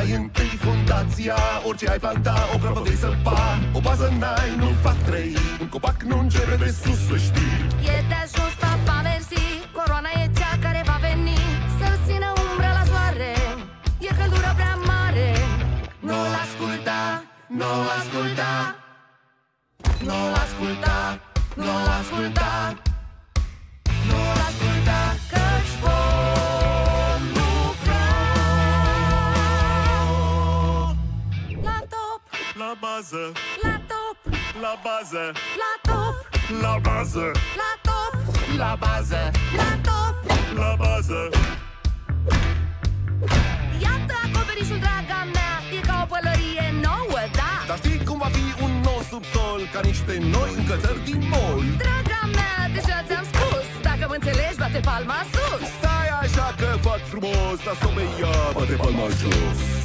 Mai întâi fundația, orice ai planta, o grabă vei săpa. O bază n-ai, nu fac trei, un copac nu începe de sus, să știi. E de ajuns, papa, mersi, coroana e cea care va veni să țină umbră la soare, e căldură prea mare. Nu-l asculta, nu-l asculta, nu-l asculta, nu-l asculta, nu-l asculta, căci vom lucra la top, La bază, la top, la bază, la top, la bază, la top, la bază, la top. la bază. Iată acoperișul, draga mea, e ca o pălărie nouă, da? Dar știi cum va fi un nou subsol, ca niște noi încălțări din mol? Draga mea, deja ți-am spus, dacă mă înțelegi, bate palma sus. Stai așa că fac frumos, dar să o ia, bate palma jos.